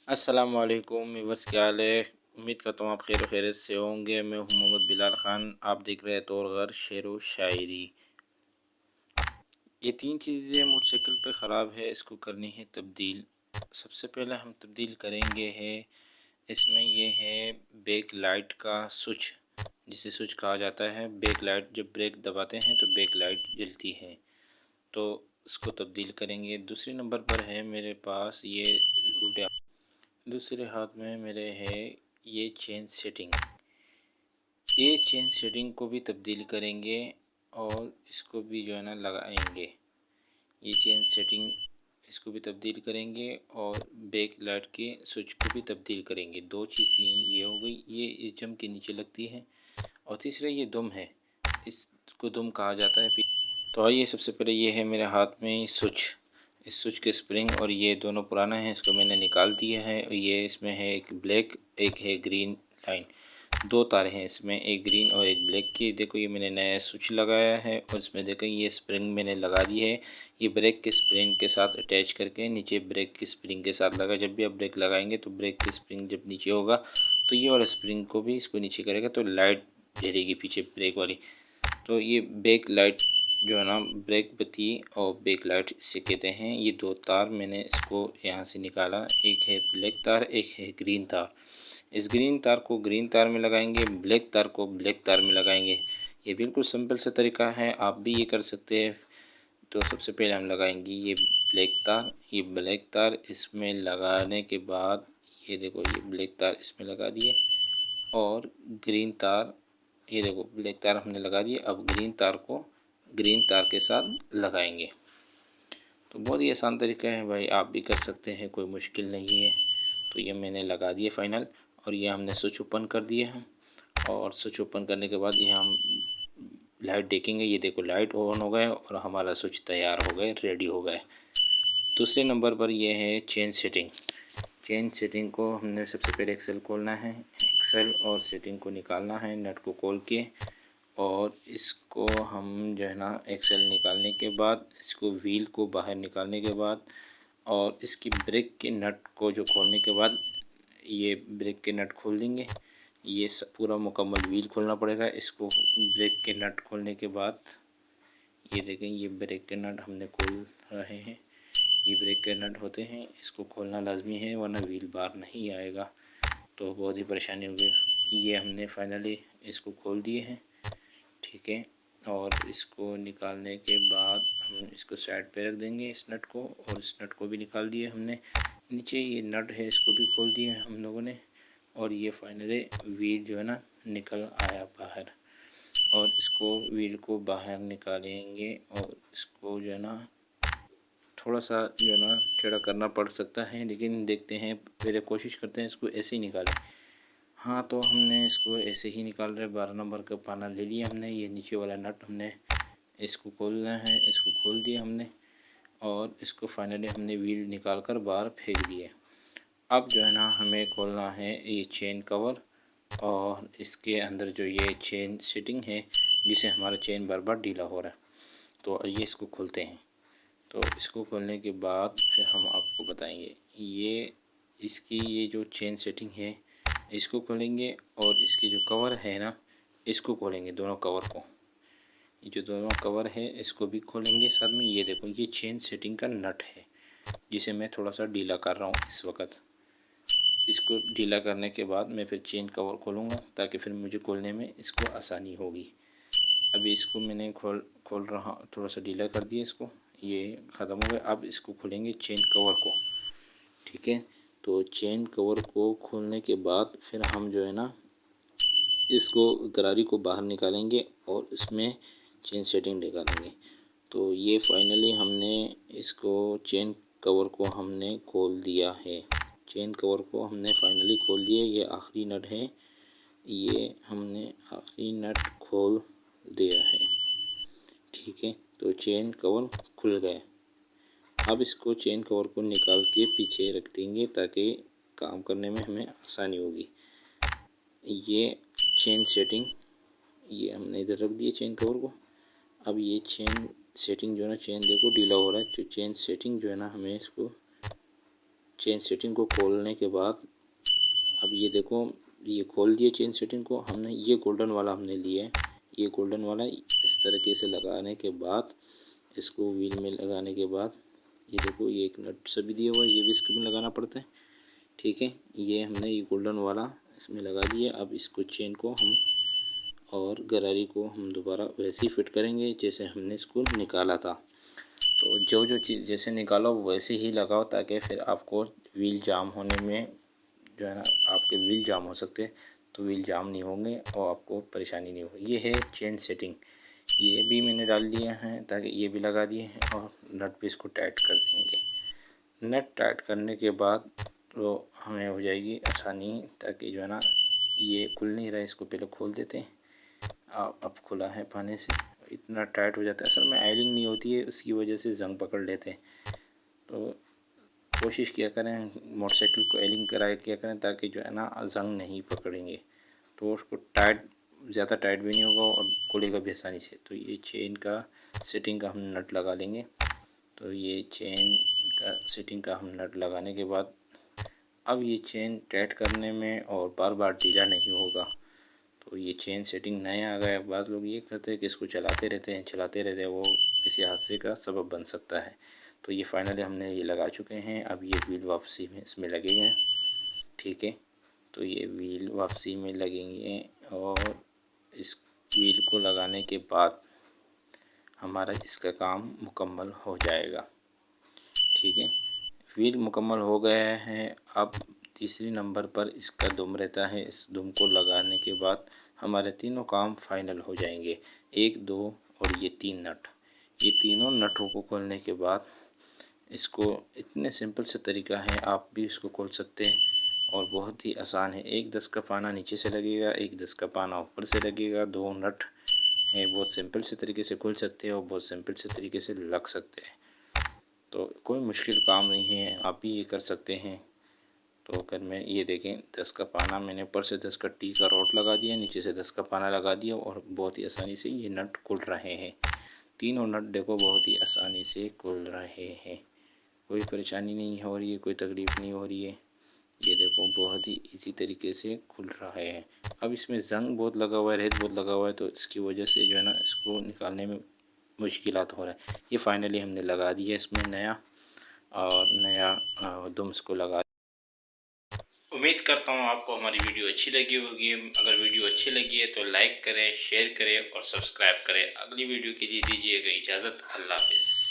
अस्सलाम वालेकुम व्यूअर्स, क्या हाल है। उम्मीद करता हूँ आप खैर खैरियत से होंगे। मैं हूँ मोहम्मद बिलाल ख़ान। आप देख रहे हैं तौर शेर व शायरी। ये तीन चीज़ें मोटरसाइकिल पे ख़राब है, इसको करनी है तब्दील। सबसे पहले हम तब्दील करेंगे है, इसमें ये है बैक लाइट का स्विच, जिसे स्विच कहा जाता है। बैक लाइट जब ब्रेक दबाते हैं तो बैक लाइट जलती है, तो इसको तब्दील करेंगे। दूसरे नंबर पर है मेरे पास ये उल्टे, दूसरे हाथ में मेरे है ये चेन सेटिंग। ये चेन सेटिंग को भी तब्दील करेंगे और इसको भी जो है ना लगाएंगे। ये चेन सेटिंग, इसको भी तब्दील करेंगे और बैक लाइट के स्विच को भी तब्दील करेंगे। दो चीज़ें ये हो गई, ये इस जम के नीचे लगती है। और तीसरा ये दुम है, इसको दुम कहा जाता है। तो आइए, सबसे पहले ये है मेरे हाथ में स्विच, इस स्विच के स्प्रिंग और ये दोनों पुराना है, इसको मैंने निकाल दिया है। ये इसमें है एक ब्लैक, एक है ग्रीन लाइन, दो तारे हैं इसमें, एक ग्रीन और एक ब्लैक की। देखो ये मैंने नया स्विच लगाया है और इसमें देखो ये स्प्रिंग मैंने लगा दी है। ये ब्रेक के स्प्रिंग के साथ अटैच करके नीचे ब्रेक की स्प्रिंग के साथ लगा। जब भी आप ब्रेक लगाएंगे तो ब्रेक की स्प्रिंग जब नीचे होगा तो ये वाला स्प्रिंग को भी इसको नीचे करेगा, तो लाइट जलेगी पीछे ब्रेक वाली। तो ये बैक लाइट जो है ना, ब्रेक बत्ती और बैक लाइट इसे कहते हैं। ये दो तार मैंने इसको यहाँ से निकाला, एक है ब्लैक तार, एक है ग्रीन तार। इस ग्रीन तार को ग्रीन तार में लगाएंगे, ब्लैक तार को ब्लैक तार में लगाएंगे। ये बिल्कुल सिंपल सा तरीका है, आप भी ये कर सकते हैं। तो सबसे पहले हम लगाएंगे ये ब्लैक तार, ये ब्लैक तार इसमें लगाने के बाद ये देखो ये ब्लैक तार इसमें लगा दिए और ग्रीन तार, ये देखो ब्लैक तार हमने लगा दिए। अब ग्रीन तार को ग्रीन तार के साथ लगाएंगे। तो बहुत ही आसान तरीका है भाई, आप भी कर सकते हैं, कोई मुश्किल नहीं है। तो ये मैंने लगा दिए फाइनल, और ये हमने स्विच ओपन कर दिए हैं। और स्विच ओपन करने के बाद ये हम लाइट देखेंगे, ये देखो लाइट ऑन हो गए और हमारा स्विच तैयार हो गए, रेडी हो गए। दूसरे नंबर पर ये है चेन सेटिंग। चेन सेटिंग को हमने सबसे पहले एक्सेल खोलना है, एक्सेल और सेटिंग को निकालना है नट को खोल के। और इसको हम जो है ना, एक्सेल निकालने के बाद इसको व्हील को बाहर निकालने के बाद और इसकी ब्रेक के नट को जो खोलने के बाद ये ब्रेक के नट खोल देंगे। ये सब पूरा मुकम्मल व्हील खोलना पड़ेगा। इसको ब्रेक के नट खोलने के बाद ये देखें, ये ब्रेक के नट हमने खोल रहे हैं। ये ब्रेक के नट होते हैं, इसको खोलना लाजमी है वरना व्हील बाहर नहीं आएगा, तो बहुत ही परेशानी होगी। ये हमने फाइनली इसको खोल दिए हैं, ठीक है। और इसको निकालने के बाद हम इसको साइड पे रख देंगे इस नट को, और इस नट को भी निकाल दिए हमने। नीचे ये नट है, इसको भी खोल दिए हम लोगों ने। और ये फाइनली व्हील जो है ना निकल आया बाहर। और इसको व्हील को बाहर निकालेंगे और इसको जो है ना थोड़ा सा जो है ना टेढ़ा करना पड़ सकता है, लेकिन देखते हैं, पहले कोशिश करते हैं इसको ऐसे ही निकालें। हाँ, तो हमने इसको ऐसे ही निकाल रहे। 12 नंबर का पाना ले लिया हमने। ये नीचे वाला नट हमने इसको खोलना है, इसको खोल दिया हमने। और इसको फाइनली हमने व्हील निकाल कर बाहर फेंक दिए। अब जो है ना हमें खोलना है ये चेन कवर, और इसके अंदर जो ये चेन सेटिंग है जिसे हमारा चेन बार बार ढीला हो रहा है। तो ये इसको खोलते हैं। तो इसको खोलने के बाद फिर हम आपको बताएंगे। ये इसकी ये जो चेन सेटिंग है इसको खोलेंगे, और इसके जो कवर है ना इसको खोलेंगे, दोनों कवर को। ये जो दोनों कवर है इसको भी खोलेंगे साथ में। ये देखो ये चेन सेटिंग का नट है जिसे मैं थोड़ा सा ढीला कर रहा हूँ इस वक्त। इसको ढीला करने के बाद मैं फिर चेन कवर खोलूँगा ताकि फिर मुझे खोलने में इसको आसानी होगी। अभी इसको मैंने खोल रहा, थोड़ा सा ढीला कर दिया इसको, ये ख़त्म हो गया। अब इसको खोलेंगे चेन कवर को, ठीक है। तो चेन कवर को खोलने के बाद फिर हम जो है ना इसको गरारी को बाहर निकालेंगे और इसमें चेन सेटिंग निकालेंगे। तो ये फाइनली हमने इसको चेन कवर को हमने खोल दिया है। चेन कवर को हमने फाइनली खोल दिया। ये आखिरी नट है, ये हमने आखिरी नट खोल दिया है, ठीक है। तो चेन कवर खुल गया। अब इसको चेन कवर को निकाल के पीछे रख देंगे ताकि काम करने में हमें आसानी होगी। ये चेन सेटिंग, ये हमने इधर रख दिया चेन कवर को। अब ये चेन सेटिंग जो है ना, चेन देखो ढीला हो रहा है, जो चेन सेटिंग जो है ना हमें इसको चेन सेटिंग को खोलने के बाद अब ये देखो, ये खोल दिए चेन सेटिंग को हमने। ये गोल्डन वाला हमने लिया है, ये गोल्डन वाला इस तरीके से लगाने के बाद, इसको व्हील में लगाने के बाद ये देखो, ये एक नट से भी दिया हुआ है, ये भी इसको में लगाना पड़ता है। ठीक है, ये हमने ये गोल्डन वाला इसमें लगा दिया। अब इसको चेन को हम और गरारी को हम दोबारा वैसे ही फिट करेंगे जैसे हमने इसको निकाला था। तो जो जो चीज़ जैसे निकालो वैसे ही लगाओ, ताकि फिर आपको व्हील जाम होने में जो है ना, आपके व्हील जाम हो सकते हैं, तो व्हील जाम नहीं होंगे और आपको परेशानी नहीं होगी। ये है चेन सेटिंग, ये भी मैंने डाल दिया है, ताकि ये भी लगा दिए हैं और नट भी इसको टाइट कर देंगे। नट टाइट करने के बाद तो हमें हो जाएगी आसानी, ताकि जो है ना ये खुल नहीं रहा है, इसको पहले खोल देते हैं। अब खुला है पानी से, इतना टाइट हो जाता है। असल में आयलिंग नहीं होती है, उसकी वजह से जंग पकड़ लेते हैं। तो कोशिश किया करें मोटरसाइकिल को एलिंग कराए किया करें, ताकि जो है ना जंग नहीं पकड़ेंगे, तो उसको टाइट, ज़्यादा टाइट भी नहीं होगा और खुलेगा भी आसानी से। तो ये चेन का सेटिंग का हम नट लगा लेंगे। तो ये चेन का सेटिंग का हम नट लगाने के बाद अब ये चेन टाइट करने में और बार बार ढीला नहीं होगा। तो ये चेन सेटिंग नया आ गया। बाज़ लोग ये करते हैं कि इसको चलाते रहते हैं, वो किसी हादसे का सबब बन सकता है। तो ये फाइनली हमने ये लगा चुके हैं। अब ये व्हील वापसी में इसमें लगेंगे। ठीक है, तो ये व्हील वापसी में लगेंगे और इस व्हील को लगाने के बाद हमारा इसका काम मुकम्मल हो जाएगा। ठीक है, व्हील मुकम्मल हो गया है। अब तीसरी नंबर पर इसका दुम रहता है। इस दुम को लगाने के बाद हमारे तीनों काम फाइनल हो जाएंगे, 1, 2 और ये 3 नट। ये तीनों नटों को खोलने के बाद इसको, इतने सिंपल से तरीका है, आप भी इसको खोल सकते हैं और बहुत ही आसान है। एक 10 का पाना नीचे से लगेगा, एक 10 का पाना ऊपर से लगेगा। 2 नट है, बहुत सिंपल से तरीके से खोल सकते हैं और बहुत सिंपल से तरीके से लग सकते हैं। तो कोई मुश्किल काम नहीं है, आप भी ये कर सकते हैं। तो अगर मैं ये देखें, 10 का पाना मैंने ऊपर से 10 का टी का रॉड लगा दिया, नीचे से 10 का पाना लगा दिया और बहुत ही आसानी से ये नट खुल रहे हैं। तीनों नट देखो बहुत ही आसानी से खुल रहे हैं, कोई परेशानी नहीं हो रही है, कोई तकलीफ़ नहीं हो रही है। ये देखो बहुत ही इजी तरीके से खुल रहा है। अब इसमें जंग बहुत लगा हुआ है, रेत बहुत लगा हुआ है, तो इसकी वजह से जो है ना इसको निकालने में मुश्किलात हो रहा है। ये फाइनली हमने लगा दिया इसमें नया, और नया दुम इसको लगा। उम्मीद करता हूँ आपको हमारी वीडियो अच्छी लगी होगी। अगर वीडियो अच्छी लगी है तो लाइक करें, शेयर करें और सब्सक्राइब करें। अगली वीडियो के लिए दीजिएगा इजाज़त। अल्लाह हाफ़िज़।